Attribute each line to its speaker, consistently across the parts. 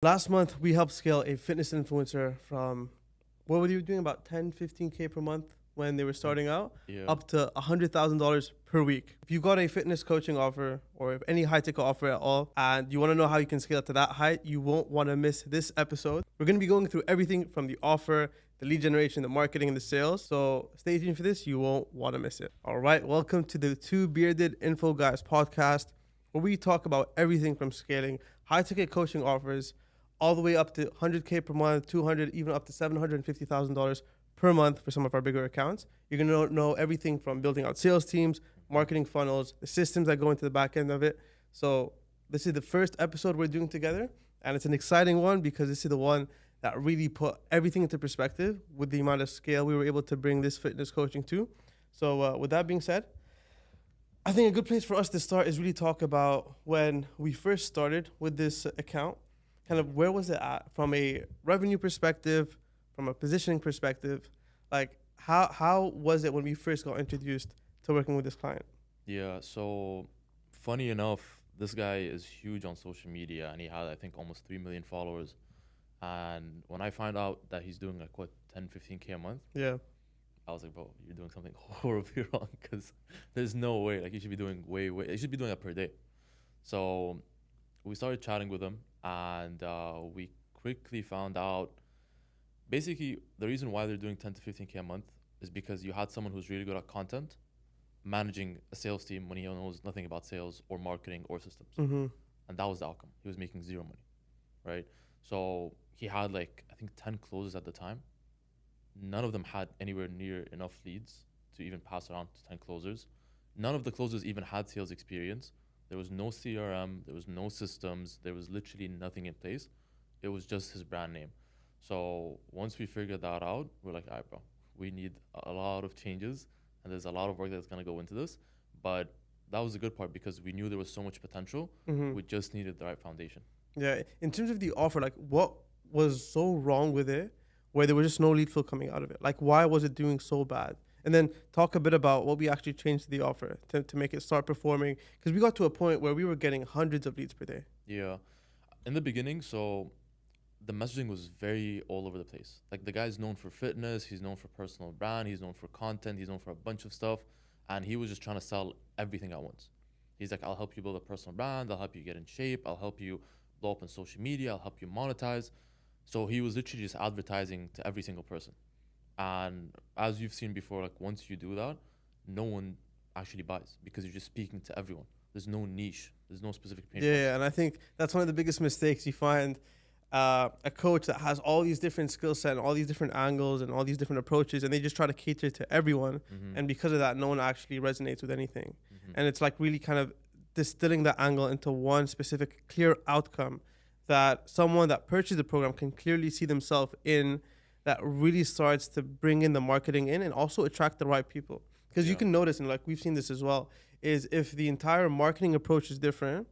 Speaker 1: Last month, we helped scale a fitness influencer from what were you doing about 10, 15K per month when they were starting out
Speaker 2: Yeah.
Speaker 1: up to $100,000 per week. If you got a fitness coaching offer or if any high ticket offer at all, and you want to know how you can scale to that height, you won't want to miss this episode. We're going to be going through everything from the offer, the lead generation, the marketing, and the sales. So stay tuned for this. You won't want to miss it. All right. Welcome to the Two Bearded Info Guys podcast, where we talk about everything from scaling high ticket coaching offers all the way up to 100K per month, 200, even up to $750,000 per month for some of our bigger accounts. You're gonna know everything from building out sales teams, marketing funnels, the systems that go into the back end of it. So this is the first episode we're doing together, and it's an exciting one because this is the one that really put everything into perspective with the amount of scale we were able to bring this fitness coaching to. So with that being said, I think a good place for us to start is really talk about when we first started with this account. Kind of where was it at from a revenue perspective, from a positioning perspective? Like how was it when we first got introduced to working with this client?
Speaker 2: Yeah. So funny enough, this guy is huge on social media and he had, I think, almost 3 million followers. And when I find out that he's doing like what, 10, 15K a month,
Speaker 1: Yeah.
Speaker 2: I was like, bro, you're doing something horribly wrong because there's no way. Like, you should be doing you should be doing that per day. So we started chatting with him and we quickly found out basically the reason why they're doing 10 to 15K a month is because you had someone who's really good at content managing a sales team when he knows nothing about sales or marketing or systems.
Speaker 1: Mm-hmm.
Speaker 2: And that was the outcome. He was making zero money, right? So he had like, I think 10 closes at the time. None of them had anywhere near enough leads to even pass around to 10 closers. None of the closers even had sales experience. There was no CRM, there was no systems, there was literally nothing in place. It was just his brand name. So once we figured that out, we're like, all right, bro, we need a lot of changes and there's a lot of work that's going to go into this. But that was the good part because we knew there was so much potential.
Speaker 1: Mm-hmm.
Speaker 2: We just needed the right foundation.
Speaker 1: Yeah. In terms of the offer, like what was so wrong with it where there was just no lead flow coming out of it? Like why was it doing so bad? And then talk a bit about what we actually changed to the offer to make it start performing. Because we got to a point where we were getting hundreds of leads per day.
Speaker 2: Yeah. In the beginning, so the messaging was very all over the place. Like, the guy's known for fitness, he's known for personal brand, he's known for content, he's known for a bunch of stuff. And he was just trying to sell everything at once. He's like, I'll help you build a personal brand, I'll help you get in shape, I'll help you blow up on social media, I'll help you monetize. So he was literally just advertising to every single person. And as you've seen before, like, once you do that, no one actually buys because you're just speaking to everyone. There's no niche. There's no specific pain points.
Speaker 1: Yeah, and I think that's one of the biggest mistakes you find. A coach that has all these different skill set and all these different angles and all these different approaches, and they just try to cater to everyone.
Speaker 2: Mm-hmm.
Speaker 1: And because of that, no one actually resonates with anything.
Speaker 2: Mm-hmm.
Speaker 1: And it's like really kind of distilling that angle into one specific clear outcome that someone that purchased the program can clearly see themselves in, that really starts to bring in the marketing in and also attract the right people. Because you can notice, and like we've seen this as well, is if the entire marketing approach is different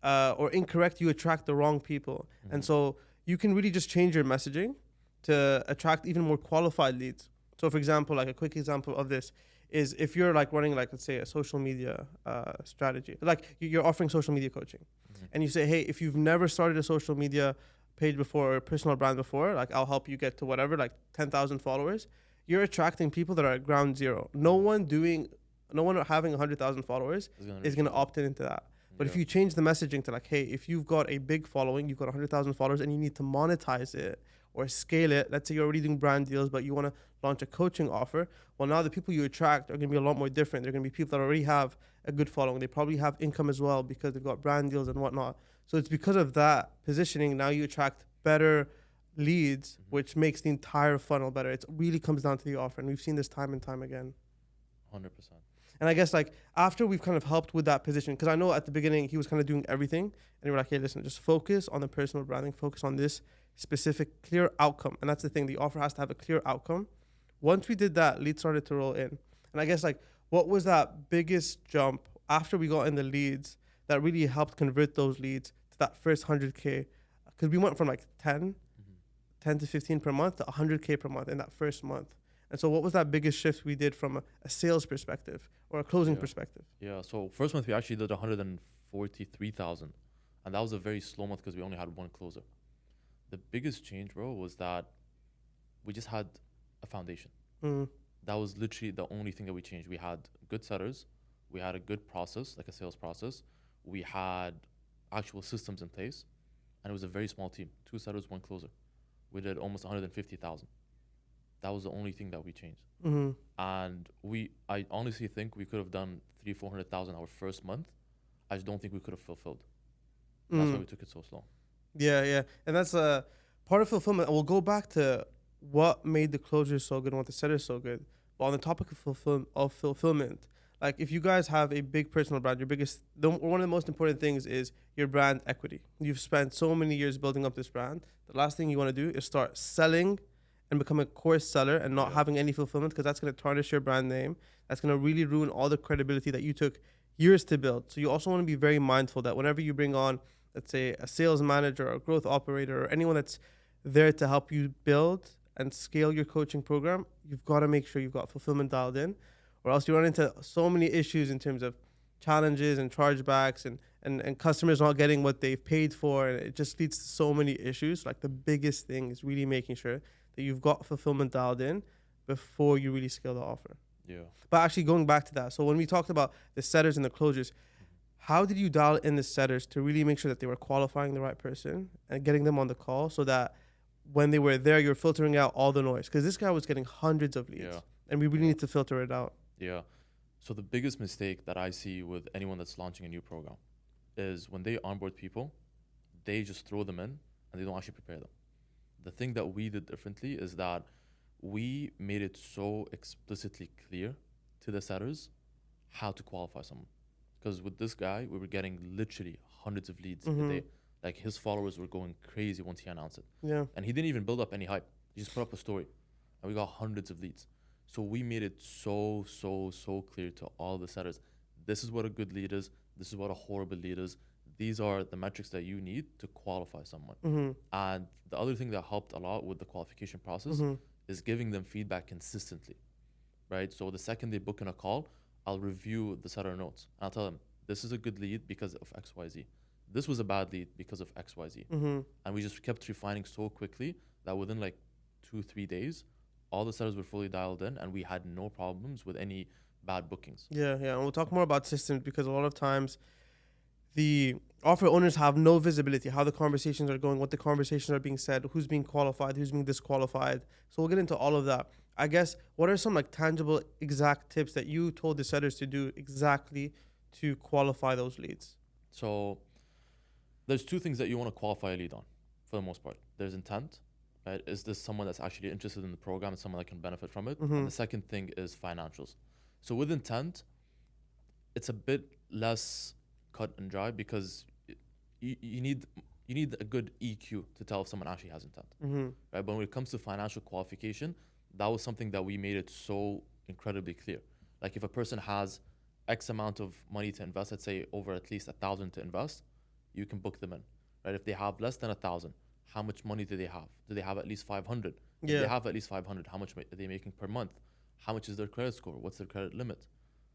Speaker 1: or incorrect, you attract the wrong people.
Speaker 2: Mm-hmm.
Speaker 1: And so you can really just change your messaging to attract even more qualified leads. So for example, like a quick example of this is if you're like running, like, let's say a social media strategy, like you're offering social media coaching, and you say, hey, if you've never started a social media page before or a personal brand before, like I'll help you get to whatever, like 10,000 followers, you're attracting people that are at ground zero. No one having 100,000 followers is going to opt into that. But if you change the messaging to like, hey, if you've got a big following, you've got 100,000 followers and you need to monetize it or scale it, let's say you're already doing brand deals, but you want to launch a coaching offer. Well, now the people you attract are going to be a lot more different. They're going to be people that already have a good following. They probably have income as well because they've got brand deals and whatnot. So it's because of that positioning, now you attract better leads, which makes the entire funnel better. It really comes down to the offer. And we've seen this time and time again.
Speaker 2: 100%.
Speaker 1: And I guess like after we've kind of helped with that position, because I know at the beginning he was kind of doing everything, and we're like, hey, listen, just focus on the personal branding, focus on this specific clear outcome. And that's the thing, the offer has to have a clear outcome. Once we did that, leads started to roll in. And I guess like what was that biggest jump after we got in the leads that really helped convert those leads to that first 100K? Because we went from like 10 to 15 per month to 100K per month in that first month. And so what was that biggest shift we did from a sales perspective or a closing perspective?
Speaker 2: Yeah, so first month we actually did 143,000. And that was a very slow month because we only had one closer. The biggest change, bro, was that we just had a foundation.
Speaker 1: Mm.
Speaker 2: That was literally the only thing that we changed. We had good setters, we had a good process, like a sales process, we had actual systems in place, and it was a very small team. 2 setters, 1 closer. We did almost 150,000. That was the only thing that we changed.
Speaker 1: Mm-hmm.
Speaker 2: And I honestly think we could have done 300,000-400,000 our first month. I just don't think we could have fulfilled. That's why we took it so slow.
Speaker 1: Yeah. And that's part of fulfillment. We'll go back to what made the closures so good and what the setters so good. But on the topic of fulfillment, like if you guys have a big personal brand, one of the most important things is your brand equity. You've spent so many years building up this brand. The last thing you want to do is start selling and become a course seller and not having any fulfillment, because that's going to tarnish your brand name. That's going to really ruin all the credibility that you took years to build. So you also want to be very mindful that whenever you bring on, let's say, a sales manager or a growth operator or anyone that's there to help you build and scale your coaching program, you've got to make sure you've got fulfillment dialed in, or else you run into so many issues in terms of challenges and chargebacks and customers not getting what they've paid for. And it just leads to so many issues. Like the biggest thing is really making sure that you've got fulfillment dialed in before you really scale the offer.
Speaker 2: Yeah.
Speaker 1: But actually going back to that, so when we talked about the setters and the closures, how did you dial in the setters to really make sure that they were qualifying the right person and getting them on the call so that when they were there, you're filtering out all the noise? Because this guy was getting hundreds of leads and we really need to filter it out.
Speaker 2: Yeah. So the biggest mistake that I see with anyone that's launching a new program is when they onboard people, they just throw them in and they don't actually prepare them. The thing that we did differently is that we made it so explicitly clear to the setters how to qualify someone. Because with this guy, we were getting literally hundreds of leads a day. Like his followers were going crazy once he announced it.
Speaker 1: Yeah.
Speaker 2: And he didn't even build up any hype. He just put up a story and we got hundreds of leads. So we made it so clear to all the setters. This is what a good lead is. This is what a horrible lead is. These are the metrics that you need to qualify someone. And the other thing that helped a lot with the qualification process is giving them feedback consistently, right? So the second they book in a call, I'll review the setter notes. And I'll tell them, this is a good lead because of X, Y, Z. This was a bad lead because of X, Y, Z. And we just kept refining so quickly that within like 2-3 days, all the setters were fully dialed in and we had no problems with any bad bookings.
Speaker 1: Yeah. And we'll talk more about systems, because a lot of times the offer owners have no visibility how the conversations are going, what the conversations are being said, who's being qualified, who's being disqualified. So we'll get into all of that. I guess, what are some like tangible, exact tips that you told the setters to do exactly to qualify those leads?
Speaker 2: So there's 2 things that you want to qualify a lead on for the most part. There's intent, right? Is this someone that's actually interested in the program and someone that can benefit from it? And the second thing is financials. So with intent, it's a bit less cut and dry because you need a good EQ to tell if someone actually has intent, right? But when it comes to financial qualification, that was something that we made it so incredibly clear. Like if a person has X amount of money to invest, let's say over at least 1,000 to invest, you can book them in, right? If they have less than 1,000, how much money do they have? Do they have at least 500? If they have at least 500, how much are they making per month? How much is their credit score? What's their credit limit?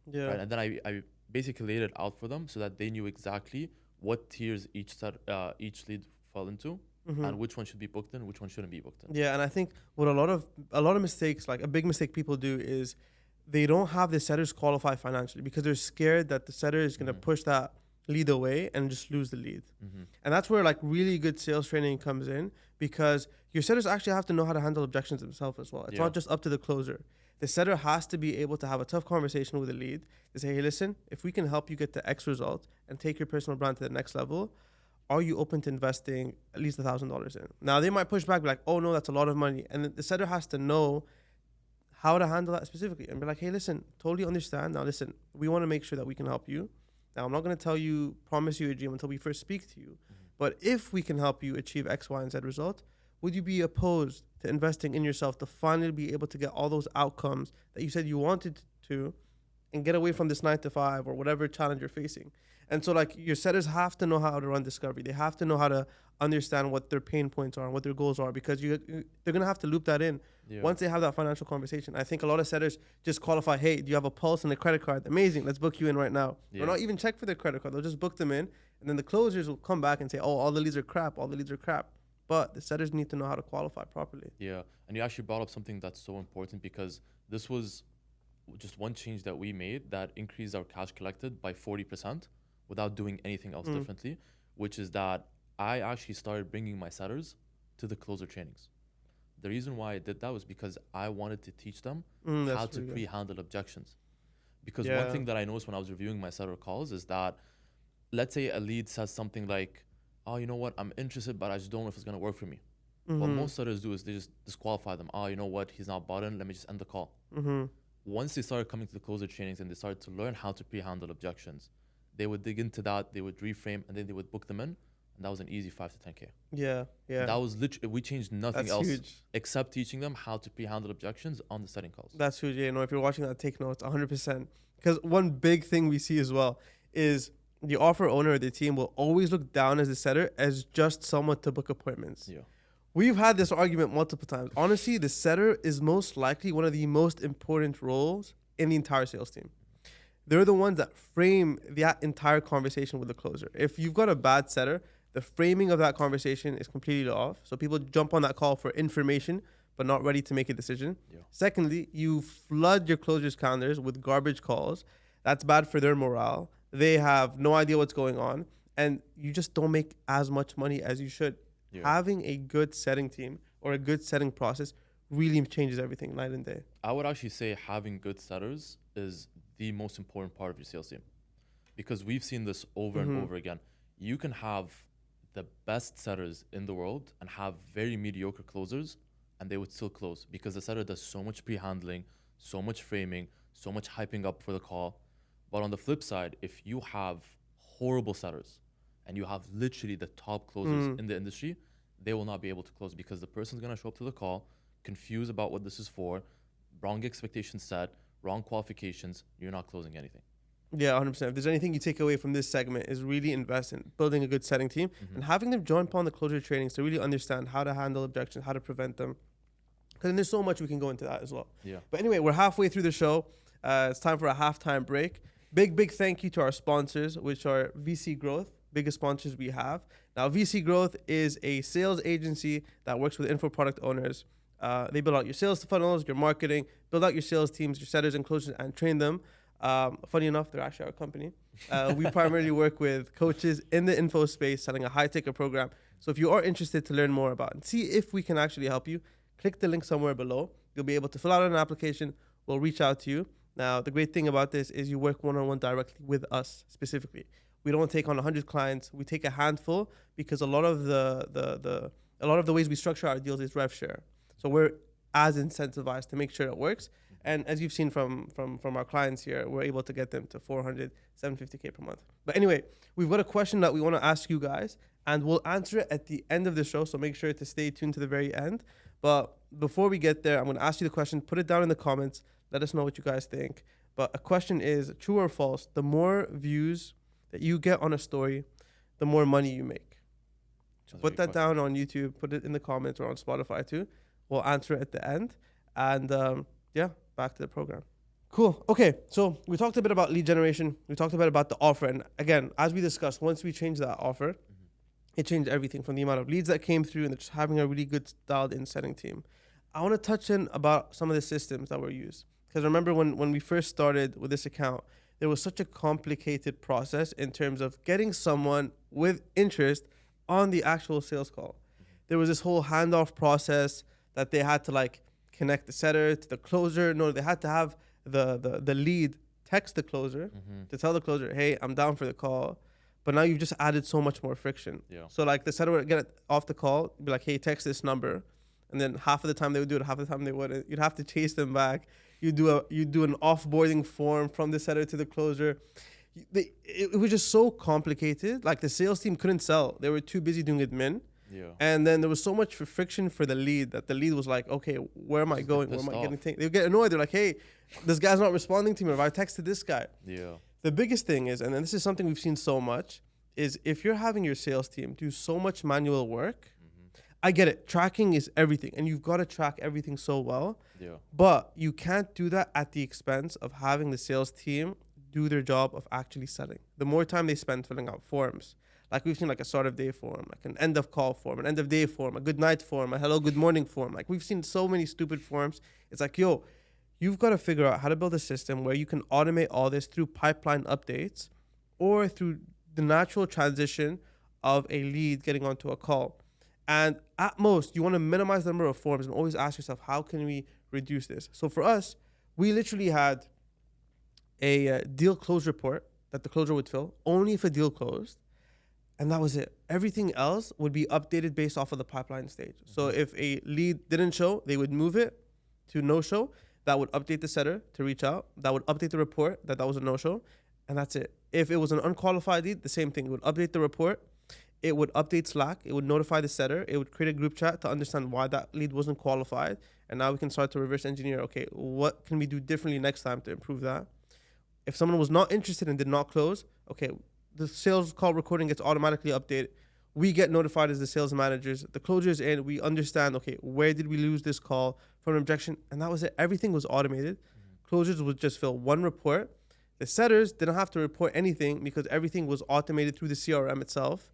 Speaker 1: Yeah.
Speaker 2: Right? And then I basically laid it out for them so that they knew exactly what tiers each lead fell into, and which one should be booked in, which one shouldn't be booked in.
Speaker 1: Yeah, and I think what a lot of mistakes, like a big mistake people do, is they don't have the setters qualify financially because they're scared that the setter is going to push that lead away and just lose the lead. And that's where like really good sales training comes in, because your setters actually have to know how to handle objections themselves as well. It's not just up to the closer. The setter has to be able to have a tough conversation with the lead to say, hey, listen, if we can help you get to X result and take your personal brand to the next level, are you open to investing at least $1,000 in? Now, they might push back, be like, oh, no, that's a lot of money. And the setter has to know how to handle that specifically and be like, hey, listen, totally understand. Now, listen, we want to make sure that we can help you. Now, I'm not going to promise you a dream until we first speak to you. But if we can help you achieve X, Y, and Z result, would you be opposed to investing in yourself to finally be able to get all those outcomes that you said you wanted to and get away from this 9-to-5 or whatever challenge you're facing? And so like your setters have to know how to run discovery. They have to know how to understand what their pain points are and what their goals are, because they're going to have to loop that in once they have that financial conversation. I think a lot of setters just qualify, hey, do you have a pulse and a credit card? Amazing, let's book you in right now. Or not even check for their credit card. They'll just book them in, and then the closers will come back and say, oh, all the leads are crap. but the setters need to know how to qualify properly.
Speaker 2: Yeah, and you actually brought up something that's so important because this was just one change that we made that increased our cash collected by 40% without doing anything else differently, which is that I actually started bringing my setters to the closer trainings. The reason why I did that was because I wanted to teach them how to pre-handle objections. Because one thing that I noticed when I was reviewing my setter calls is that, let's say a lead says something like, oh, you know what, I'm interested, but I just don't know if it's going to work for me. What most setters do is they just disqualify them. Oh, you know what, he's not bought in, let me just end the call. Once they started coming to the closer trainings and they started to learn how to pre-handle objections, they would dig into that, they would reframe, and then they would book them in. And that was an easy 5 to 10K.
Speaker 1: Yeah.
Speaker 2: That was literally, we changed nothing
Speaker 1: That's
Speaker 2: else
Speaker 1: huge.
Speaker 2: except teaching them how to pre-handle objections on the setting calls.
Speaker 1: That's huge. Yeah, if you're watching that, take notes 100%. Because one big thing we see as well is the offer owner or the team will always look down as the setter as just someone to book appointments.
Speaker 2: Yeah.
Speaker 1: We've had this argument multiple times. Honestly, the setter is most likely one of the most important roles in the entire sales team. They're the ones that frame that entire conversation with the closer. If you've got a bad setter, the framing of that conversation is completely off. So people jump on that call for information, but not ready to make a decision.
Speaker 2: Yeah.
Speaker 1: Secondly, you flood your closers' calendars with garbage calls. That's bad for their morale. They have no idea what's going on. And you just don't make as much money as you should.
Speaker 2: Yeah.
Speaker 1: Having a good setting team or a good setting process really changes everything night and day.
Speaker 2: I would actually say having good setters is the most important part of your sales team. Because we've seen this over and over again. You can have the best setters in the world and have very mediocre closers, and they would still close because the setter does so much pre-handling, so much framing, so much hyping up for the call. But on the flip side, if you have horrible setters and you have literally the top closers in the industry, they will not be able to close because the person's going to show up to the call confused about what this is for, wrong expectations set, wrong qualifications, you're not closing anything.
Speaker 1: Yeah, 100%. If there's anything you take away from this segment is really invest in building a good setting team and having them jump on the closure trainings to really understand how to handle objections, how to prevent them. Because there's so much we can go into that as well.
Speaker 2: Yeah.
Speaker 1: But anyway, we're halfway through the show. It's time for a halftime break. Big thank you to our sponsors, which are VC Growth, biggest sponsors we have. Now, VC Growth is a sales agency that works with info product owners. They build out your sales funnels, your marketing, build out your sales teams, your setters and closers, and train them. Funny enough, they're actually our company. We primarily work with coaches in the info space selling a high-ticket program. So if you are interested to learn more about and see if we can actually help you, click the link somewhere below. You'll be able to fill out an application. We'll reach out to you. Now, the great thing about this is you work one-on-one directly with us specifically. We don't take on 100 clients. We take a handful because a lot of the ways we structure our deals is rev share. So we're as incentivized to make sure it works. And as you've seen from our clients here, we're able to get them to 400, 750K per month. But anyway, we've got a question that we want to ask you guys, and we'll answer it at the end of the show. So make sure to stay tuned to the very end. But before we get there, I'm going to ask you the question. Put it down in the comments. Let us know what you guys think. But a question is, true or false, the more views that you get on a story, the more money you make. So put that down on YouTube. Put it in the comments or on Spotify too. We'll answer it at the end. And back to the program. Cool. Okay, so we talked a bit about lead generation. We talked a bit about the offer. And again, as we discussed, once we changed that offer, it changed everything from the amount of leads that came through and just having a really good dialed in setting team. I want to touch in about some of the systems that were used. Because remember when we first started with this account, there was such a complicated process in terms of getting someone with interest on the actual sales call. There was this whole handoff process that they had to connect the setter to the closer. No, they had to have the lead text the closer to tell the closer, hey, I'm down for the call. But now you've just added so much more friction.
Speaker 2: Yeah. So
Speaker 1: the setter would get off the call, be like, hey, text this number. And then half of the time they would do it, half of the time they wouldn't. You'd have to chase them back. You do an offboarding form from the setter to the closer. It was just so complicated. The sales team couldn't sell. They were too busy doing admin.
Speaker 2: Yeah.
Speaker 1: And then there was so much friction for the lead that the lead was like, okay, where am I going? Where am I getting things? They would get annoyed. They're like, hey, this guy's not responding to me. If I texted this guy.
Speaker 2: Yeah.
Speaker 1: The biggest thing is, and then this is something we've seen so much, is if you're having your sales team do so much manual work, I get it. Tracking is everything. And you've got to track everything so well.
Speaker 2: Yeah.
Speaker 1: But you can't do that at the expense of having the sales team do their job of actually selling. The more time they spend filling out forms, Like we've seen like a start of day form, like an end of call form, an end of day form, a good night form, a hello good morning form. Like we've seen so many stupid forms. It's like, yo, you've got to figure out how to build a system where you can automate all this through pipeline updates or through the natural transition of a lead getting onto a call. And at most, you want to minimize the number of forms and always ask yourself, how can we reduce this? So for us, we literally had a deal close report that the closer would fill only if a deal closed. And that was it. Everything else would be updated based off of the pipeline stage. Mm-hmm. So if a lead didn't show, they would move it to no show. That would update the setter to reach out. That would update the report that was a no show. And that's it. If it was an unqualified lead, the same thing. It would update the report. It would update Slack. It would notify the setter. It would create a group chat to understand why that lead wasn't qualified. And now we can start to reverse engineer. Okay, what can we do differently next time to improve that? If someone was not interested and did not close, okay, the sales call recording gets automatically updated. We get notified as the sales managers. The closure is in. We understand, okay, where did we lose this call from an objection? And that was it. Everything was automated. Closures would just fill one report. The setters didn't have to report anything because everything was automated through the CRM itself.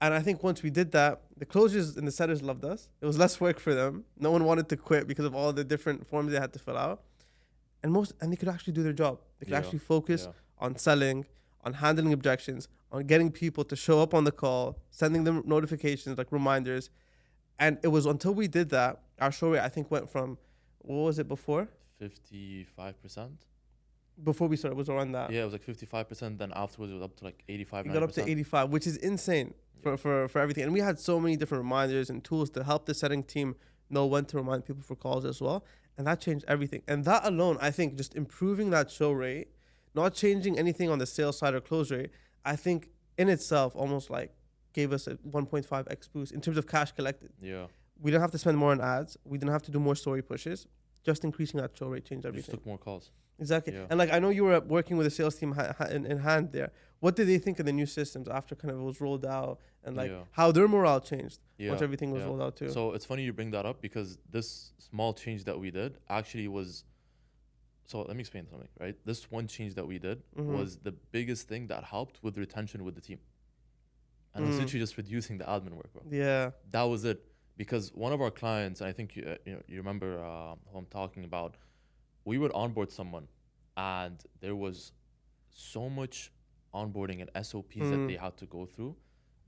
Speaker 1: And I think once we did that, the closures and the setters loved us. It was less work for them. No one wanted to quit because of all the different forms they had to fill out. And they could actually do their job. They could actually focus on selling, on handling objections, on getting people to show up on the call, sending them notifications like reminders. And it was until we did that, our show rate I think went from, what was it before?
Speaker 2: 55%.
Speaker 1: Before we started, it was around that.
Speaker 2: Yeah, it was like 55%. Then afterwards, it was up to like 85.
Speaker 1: We got up to 85, which is insane for everything. And we had so many different reminders and tools to help the setting team know when to remind people for calls as well. And that changed everything. And that alone, I think, just improving that show rate, not changing anything on the sales side or close rate, I think in itself almost like gave us a 1.5x boost in terms of cash collected.
Speaker 2: Yeah.
Speaker 1: We didn't have to spend more on ads. We didn't have to do more story pushes. Just increasing that show rate changed everything.
Speaker 2: Just took more calls.
Speaker 1: Exactly.
Speaker 2: Yeah.
Speaker 1: And like I know you were working with the sales team in hand there. What did they think of the new systems after kind of it was rolled out and like how their morale changed once everything was rolled out too?
Speaker 2: So it's funny you bring that up because this small change that we did actually was, so let me explain something, right? This one change that we did was the biggest thing that helped with retention with the team. And it's literally just reducing the admin work, bro.
Speaker 1: Yeah.
Speaker 2: That was it. Because one of our clients, and I think you remember who I'm talking about, we would onboard someone and there was so much onboarding and SOPs that they had to go through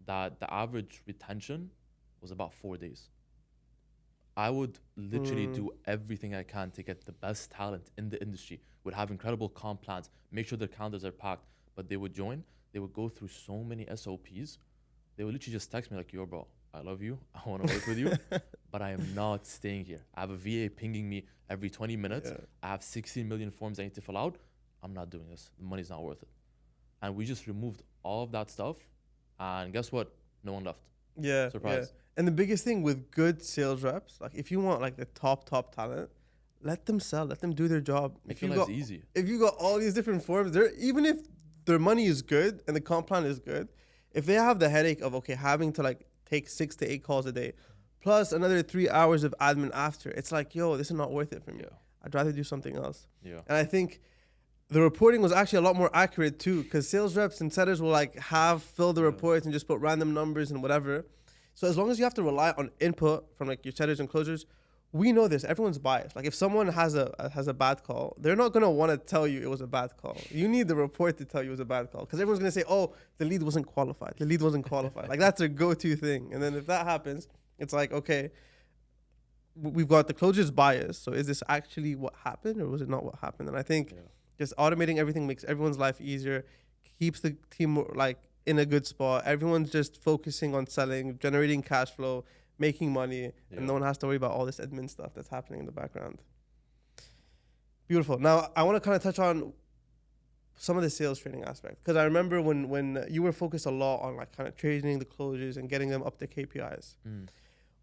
Speaker 2: that the average retention was about 4 days. I would literally do everything I can to get the best talent in the industry, would have incredible comp plans, make sure their calendars are packed, but they would join, they would go through so many SOPs, they would literally just text me like, yo bro, I love you, I want to work with you, but I am not staying here. I have a VA pinging me every 20 minutes. I have 16 million forms I need to fill out. I'm not doing this. The money's not worth it. And we just removed all of that stuff. And guess what? No one left.
Speaker 1: Yeah.
Speaker 2: Surprise.
Speaker 1: Yeah. And the biggest thing with good sales reps, like if you want like the top talent, let them sell, let them do their job.
Speaker 2: Make your life easy.
Speaker 1: If you got all these different forms, even if their money is good and the comp plan is good, if they have the headache of, okay, having to like take 6 to 8 calls a day, plus another 3 hours of admin after, it's like, yo, this is not worth it for me.
Speaker 2: Yeah.
Speaker 1: I'd rather do something else.
Speaker 2: Yeah.
Speaker 1: And I think the reporting was actually a lot more accurate too, because sales reps and setters will like fill the reports and just put random numbers and whatever. So as long as you have to rely on input from like your setters and closers, we know this. Everyone's biased. Like if someone has a bad call, they're not gonna want to tell you it was a bad call. You need the report to tell you it was a bad call, because everyone's gonna say, "Oh, the lead wasn't qualified. The lead wasn't qualified." Like that's their go-to thing. And then if that happens, it's like, okay, we've got the closures bias. So is this actually what happened, or was it not what happened? And I think just automating everything makes everyone's life easier, keeps the team like in a good spot. Everyone's just focusing on selling, generating cash flow, making money, and no one has to worry about all this admin stuff that's happening in the background. Beautiful. Now, I want to kind of touch on some of the sales training aspect, because I remember when you were focused a lot on like kind of training the closers and getting them up to KPIs.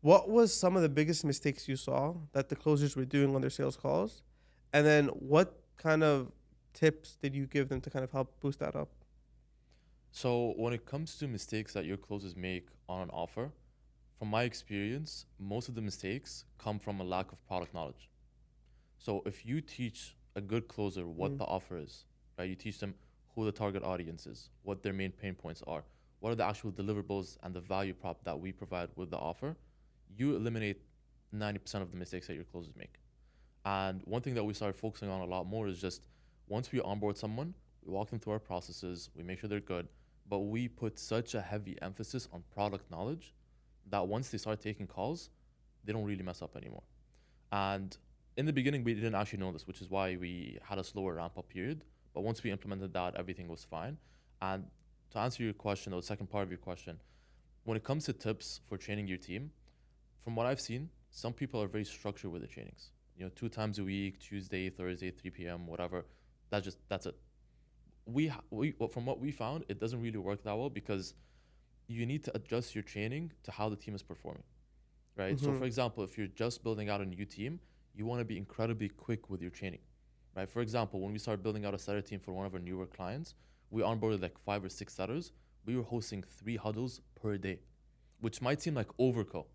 Speaker 1: What was some of the biggest mistakes you saw that the closers were doing on their sales calls? And then what kind of tips did you give them to kind of help boost that up?
Speaker 2: So when it comes to mistakes that your closers make on an offer, from my experience, most of the mistakes come from a lack of product knowledge. So if you teach a good closer what the offer is, right? You teach them who the target audience is, what their main pain points are, what are the actual deliverables and the value prop that we provide with the offer, you eliminate 90% of the mistakes that your closers make. And one thing that we started focusing on a lot more is just once we onboard someone, we walk them through our processes, we make sure they're good, but we put such a heavy emphasis on product knowledge that once they start taking calls, they don't really mess up anymore. And in the beginning, we didn't actually know this, which is why we had a slower ramp up period. But once we implemented that, everything was fine. And to answer your question, or the second part of your question, when it comes to tips for training your team, from what I've seen, some people are very structured with the trainings. 2 times a week, Tuesday, Thursday, 3 p.m., whatever. That's it. From what we found, it doesn't really work that well because you need to adjust your training to how the team is performing, right? So for example, if you're just building out a new team, you want to be incredibly quick with your training, right? For example, when we started building out a setter team for one of our newer clients, we onboarded like 5 or 6 setters. We were hosting 3 huddles per day, which might seem like overkill,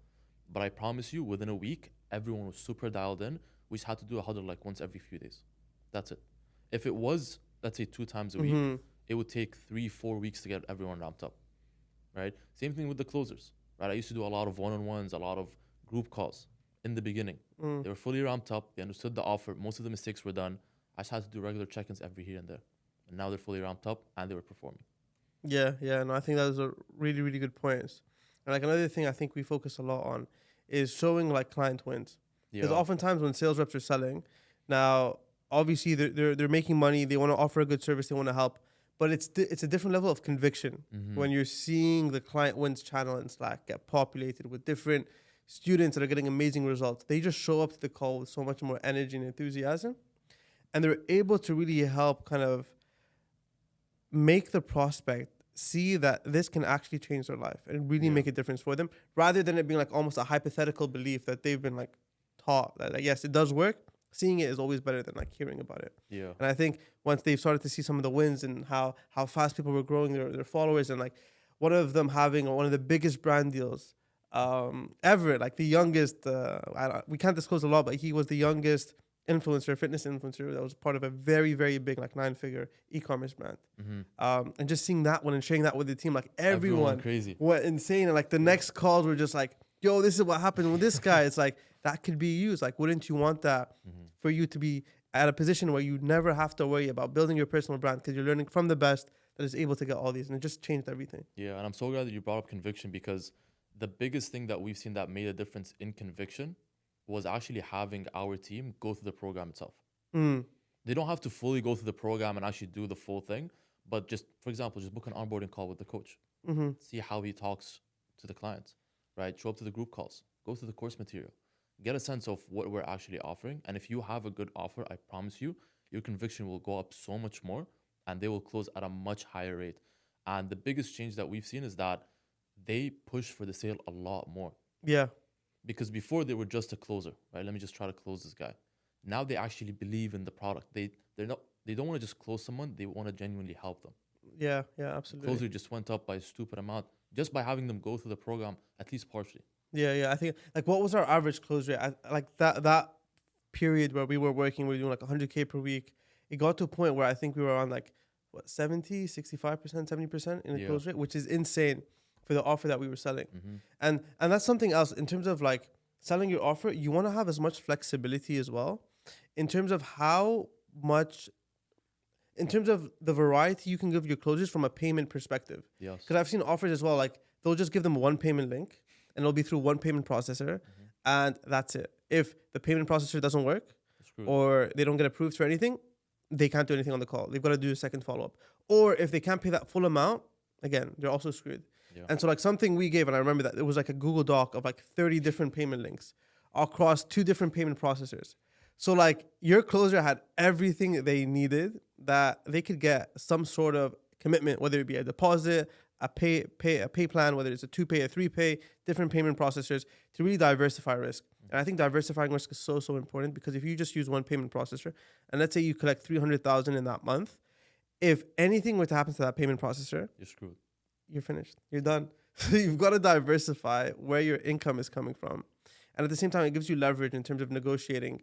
Speaker 2: but I promise you, within a week, everyone was super dialed in. We just had to do a huddle like once every few days. That's it. If it was, let's say 2 times a week, it would take 3-4 weeks to get everyone ramped up, right? Same thing with the closers, right? I used to do a lot of one-on-ones, a lot of group calls in the beginning. They were fully ramped up. They understood the offer. Most of the mistakes were done. I just had to do regular check-ins every here and there. And now they're fully ramped up and they were performing.
Speaker 1: Yeah. No, I think that was a really, really good point. And like another thing I think we focus a lot on is showing like client wins. Because oftentimes when sales reps are selling, now obviously they're making money, they want to offer a good service, they want to help, but it's a different level of conviction when you're seeing the client wins channel in Slack get populated with different students that are getting amazing results. They just show up to the call with so much more energy and enthusiasm, and they're able to really help kind of make the prospect see that this can actually change their life and really make a difference for them, rather than it being like almost a hypothetical belief that they've been like taught that like, yes, it does work. Seeing it is always better than like hearing about it. Yeah. And I think once they've started to see some of the wins and how fast people were growing their followers, and like one of them having one of the biggest brand deals ever, like the youngest, we can't disclose a lot, but he was the youngest fitness influencer that was part of a very, very big like 9-figure e-commerce brand. And just seeing that one and sharing that with the team, like everyone
Speaker 2: crazy,
Speaker 1: went insane. And like the next calls were just like, yo, this is what happened with this guy. It's like, that could be used. Like, wouldn't you want that for you to be at a position where you never have to worry about building your personal brand because you're learning from the best that is able to get all these, and it just changed everything.
Speaker 2: Yeah, and I'm so glad that you brought up conviction, because the biggest thing that we've seen that made a difference in conviction was actually having our team go through the program itself. They don't have to fully go through the program and actually do the full thing, but just, for example, just book an onboarding call with the coach. See how he talks to the clients, right? Show up to the group calls, go through the course material. Get a sense of what we're actually offering. And if you have a good offer, I promise you, your conviction will go up so much more and they will close at a much higher rate. And the biggest change that we've seen is that they push for the sale a lot more.
Speaker 1: Yeah.
Speaker 2: Because before they were just a closer, right? Let me just try to close this guy. Now they actually believe in the product. They don't want to just close someone. They want to genuinely help them.
Speaker 1: Yeah, absolutely.
Speaker 2: Closer just went up by a stupid amount just by having them go through the program, at least partially.
Speaker 1: Yeah. I think like what was our average close rate? Like that period where we were working, we were doing like 100K per week. It got to a point where I think we were on like 70, 65%, 70% in the close rate, which is insane for the offer that we were selling. And that's something else in terms of like selling your offer. You want to have as much flexibility as well in terms of in terms of the variety you can give your closers from a payment perspective.
Speaker 2: Yes.
Speaker 1: Because I've seen offers as well, like they'll just give them one payment link and it'll be through one payment processor and that's it. If the payment processor doesn't work or they don't get approved for anything, they can't do anything on the call. They've got to do a second follow-up. Or if they can't pay that full amount, again, they're also screwed. Yeah. And so like something we gave, and I remember that it was like a Google Doc of like 30 different payment links across 2 different payment processors. So like your closer had everything they needed that they could get some sort of commitment, whether it be a deposit, a pay plan, whether it's a 2-pay, a 3-pay, different payment processors to really diversify risk. And I think diversifying risk is so important, because if you just use one payment processor and let's say you collect 300,000 in that month, if anything were to happen to that payment processor,
Speaker 2: you're screwed.
Speaker 1: You're finished. You're done. So you've got to diversify where your income is coming from. And at the same time, it gives you leverage in terms of negotiating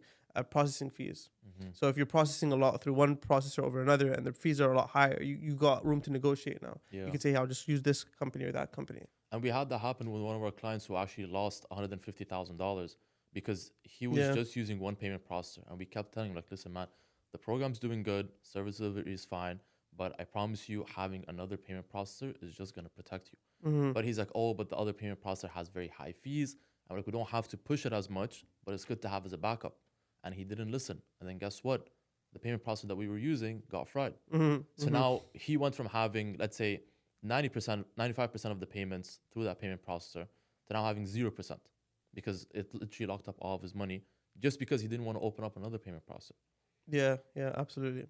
Speaker 1: processing fees. So if you're processing a lot through one processor over another and the fees are a lot higher, you got room to negotiate now.
Speaker 2: Yeah.
Speaker 1: You can say, hey, I'll just use this company or that company.
Speaker 2: And we had that happen with one of our clients who actually lost $150,000 because he was just using one payment processor. And we kept telling him, like, listen, man, the program's doing good, service delivery is fine, but I promise you having another payment processor is just going to protect you. But he's like, oh, but the other payment processor has very high fees. And like, we don't have to push it as much, but it's good to have as a backup. And he didn't listen. And then guess what? The payment processor that we were using got fried. So now he went from having, let's say, 90%, 95% of the payments through that payment processor to now having 0% because it literally locked up all of his money just because he didn't want to open up another payment processor.
Speaker 1: Yeah, absolutely.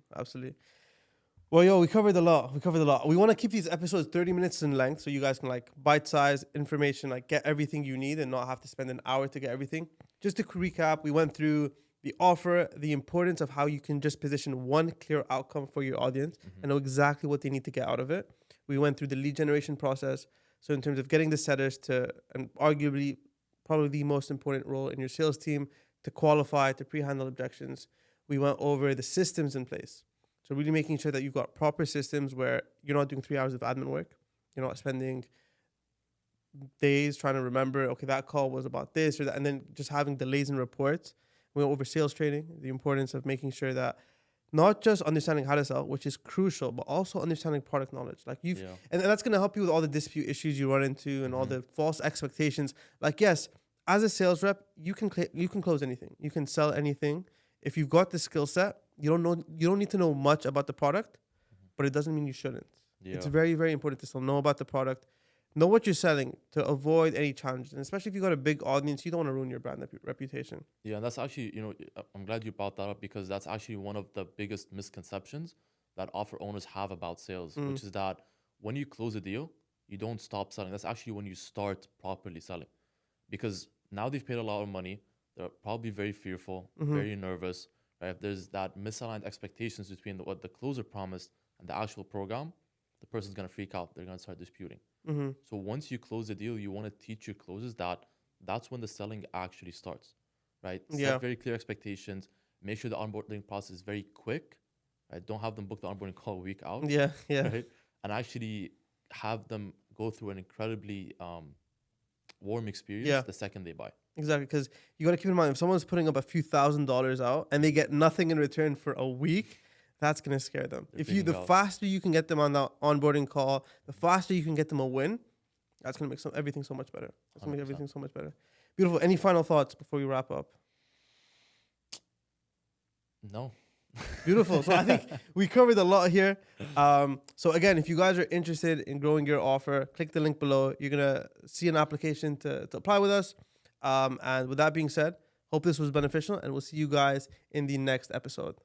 Speaker 1: Well, yo, we covered a lot. We want to keep these episodes 30 minutes in length so you guys can like bite-size information, like get everything you need and not have to spend an hour to get everything. Just to recap, we went through the offer, the importance of how you can just position one clear outcome for your audience and know exactly what they need to get out of it. We went through the lead generation process. So in terms of getting the setters to, and arguably probably the most important role in your sales team, to qualify, to pre-handle objections. We went over the systems in place. So really making sure that you've got proper systems where you're not doing 3 hours of admin work. You're not spending days trying to remember, okay, that call was about this or that, and then just having delays in reports. We went over sales training, the importance of making sure that not just understanding how to sell, which is crucial, but also understanding product knowledge. Like and that's going to help you with all the dispute issues you run into and all the false expectations. Like, yes, as a sales rep, you can close anything. You can sell anything. If you've got the skill set, you don't need to know much about the product, but it doesn't mean you shouldn't. Yeah. It's very, very important to still know about the product, know what you're selling to avoid any challenges. And especially if you've got a big audience, you don't want to ruin your brand reputation.
Speaker 2: Yeah, and that's actually, I'm glad you brought that up because that's actually one of the biggest misconceptions that offer owners have about sales, which is that when you close a deal, you don't stop selling. That's actually when you start properly selling. Because now they've paid a lot of money. They're probably very fearful, very nervous. Right? If there's that misaligned expectations between what the closer promised and the actual program, the person's going to freak out. They're going to start disputing. So once you close the deal, you want to teach your closers that that's when the selling actually starts, right? Set very clear expectations. Make sure the onboarding process is very quick, right? Don't have them book the onboarding call a week out. Right? And actually have them go through an incredibly warm experience the second they buy.
Speaker 1: Exactly, because you got to keep in mind, if someone's putting up a few $1,000s out and they get nothing in return for a week, that's going to scare them. The faster you can get them on that onboarding call, the faster you can get them a win, that's going to make everything so much better. That's going to make everything so much better. Beautiful. Any final thoughts before we wrap up?
Speaker 2: No.
Speaker 1: Beautiful. So I think we covered a lot here. So again, if you guys are interested in growing your offer, click the link below. You're going to see an application to apply with us. And with that being said, hope this was beneficial, and we'll see you guys in the next episode.